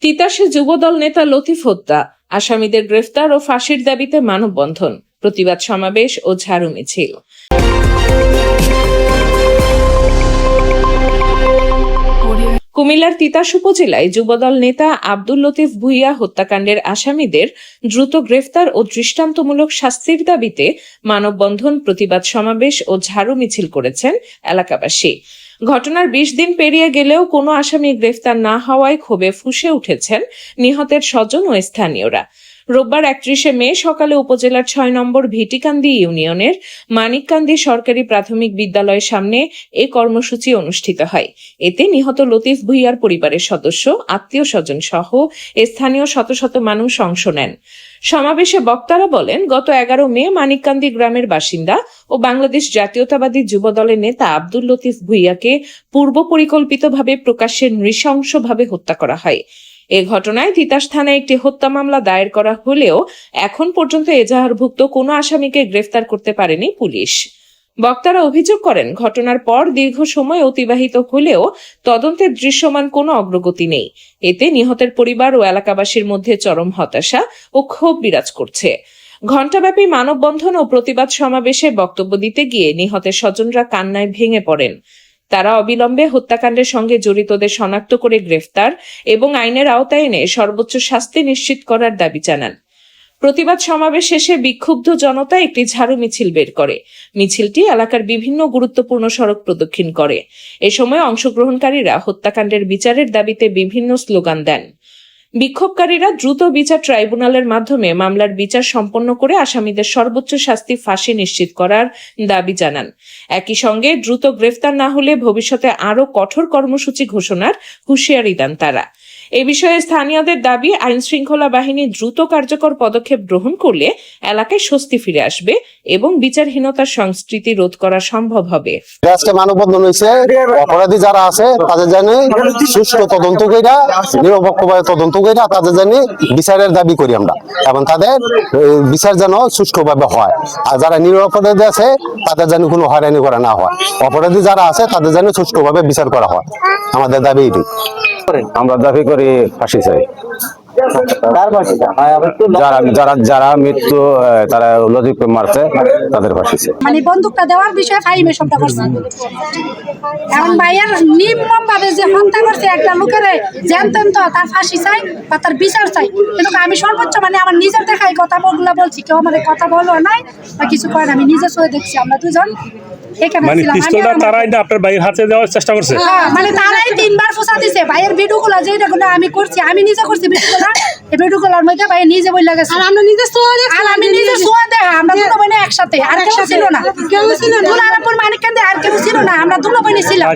তিতাসে যুবদল নেতা লতিফ হত্যা, আসামিদের গ্রেফতার ও ফাঁসির দাবিতে মানববন্ধন, প্রতিবাদ সমাবেশ ও ঝাড়ু মিছিল। কুমিল্লার তিতাস উপজেলায় যুবদল নেতা আব্দুল লতিফ ভুঁইয়া হত্যাকাণ্ডের আসামিদের দ্রুত গ্রেফতার ও দৃষ্টান্তমূলক শাস্তির দাবিতে মানববন্ধন, প্রতিবাদ সমাবেশ ও ঝাড়ু মিছিল করেছেন এলাকাবাসী। ঘটনার ২০ দিন পেরিয়ে গেলেও কোনো আসামি গ্রেফতার না হওয়ায় ক্ষোভে ফুঁসে উঠেছেন নিহতের স্বজন ও স্থানীয়রা। রোববার ৩১ মে সকালে উপজেলার ৬ নম্বর ভিটিকান্দি ইউনিয়নের মানিককান্দি সরকারি প্রাথমিক বিদ্যালয়ের সামনে এ কর্মসূচি অনুষ্ঠিত হয়। এতে নিহত লতিফ ভুঁইয়ার পরিবারের সদস্য, আত্মীয় স্বজন সহ স্থানীয় শত শত মানুষ অংশ নেন। সমাবেশে বক্তারা বলেন, গত ১১ মে মানিককান্দি গ্রামের বাসিন্দা ও বাংলাদেশ জাতীয়তাবাদী যুবদলের নেতা আব্দুল লতিফ ভুঁইয়াকে পূর্ব পরিকল্পিতভাবে প্রকাশ্যে নৃশংসভাবে হত্যা করা হয়। এ ঘটনায় তিতাস থানায় একটি হত্যা মামলা দায়ের করা হলেও এখন পর্যন্ত এজাহারভুক্ত কোনো আসামিকে গ্রেফতার করতে পারেনি পুলিশ। বক্তারা অভিযোগ করেন, ঘটনার পর দীর্ঘ সময় অতিবাহিত হলেও তদন্তের দৃশ্যমান কোনো অগ্রগতি নেই। এতে নিহতের পরিবার ও এলাকাবাসীর মধ্যে চরম হতাশা ও ক্ষোভ বিরাজ করছে। ঘণ্টাব্যাপী মানববন্ধন ও প্রতিবাদ সমাবেশে বক্তব্য দিতে গিয়ে নিহতের স্বজনরা কান্নায় ভেঙে পড়েন। তারা অবিলম্বে হত্যাকাণ্ডের সঙ্গে জড়িতদের শনাক্ত করে গ্রেফতার এবং আইনের আওতায় এনে সর্বোচ্চ শাস্তি নিশ্চিত করার দাবি জানান। প্রতিবাদ সমাবেশ শেষে বিক্ষুব্ধ জনতা একটি ঝাড়ু মিছিল বের করে। মিছিলটি এলাকার বিভিন্ন গুরুত্বপূর্ণ সড়ক প্রদক্ষিণ করে। এ সময় অংশগ্রহণকারীরা হত্যাকাণ্ডের বিচারের দাবিতে বিভিন্ন স্লোগান দেন। বিক্ষোভকারীরা দ্রুত বিচার ট্রাইব্যুনালের মাধ্যমে মামলার বিচার সম্পন্ন করে আসামিদের সর্বোচ্চ শাস্তি ফাঁসি নিশ্চিত করার দাবি জানান। একই সঙ্গে দ্রুত গ্রেফতার না হলে ভবিষ্যতে আরও কঠোর কর্মসূচি ঘোষণার হুঁশিয়ারি দেন তারা। এ বিষয়ে স্থানীয়দের দাবি, আইন শৃঙ্খলা বাহিনী দ্রুত কার্যকর পদক্ষেপ গ্রহণ করলে এলাকায় স্বস্তি ফিরে আসবে এবং বিচারহীনতার সংস্কৃতি রোধ করা সম্ভব হবে। আজকে মানববন্ধন হয়েছে, অপরাধী যারা আছে তাদের জানি সুষ্ঠু তদন্ত কইরা, নিরপেক্ষভাবে তদন্ত কইরা তাদের জানি বিচারের দাবি করি আমরা, এবং তাদের বিচার যেন সুষ্ঠুভাবে হয়। আর যারা নিরপরাধী আছে তাদের যেন কোনো হয়রানি করা না হয়। অপরাধী যারা আছে তাদের যেন সুষ্ঠুভাবে বিচার করা হয়, আমাদের দাবি এটি। আমরা দাবি করি ফাঁসি চাই। যারা মৃত্যু তারা লতিফকে মারছে তাদের ফাঁসি চাই। মানে বন্দুকটা দেওয়ার বিষয়ে ফাইমে শব্দ করছে। এখন ভাইয়ের নির্মম ভাবে যে হত্যা করছে একটা লোকের জানতেন তো তার ফাঁসি চাই বা তার বিচার চাই। কিন্তু আমি সর্বোচ্চ মানে আমার নিজের দেখাই কথা বলছি, কেউ আমাদের কথা বললো নাই বা কিছু করে না। আমি নিজে চোখে দেখছি আমরা দুজন মানে পিস্তলটা তারাই না আপনার ভাইয়ের হাতে দেওয়ার চেষ্টা করছে। মানে তারাই 3 বার ফুসা দিছে। ভাইয়ের ভিডিওগুলো যেটা আমি করছি, আমি নিজে করছি ভিডিওগুলো। এই ভিডিওগুলোর মধ্যে ভাই নিজে বইলা গেছে। আর আমরা নিজে সোয়া দেখছি, আর আমি নিজে সোয়া দেখা। আমরা দুটো বোনে একসাথে, আর কেউ ছিল না। মানিককান্দি আর কেউ ছিল না, আমরা দুটো বোনে ছিলাম।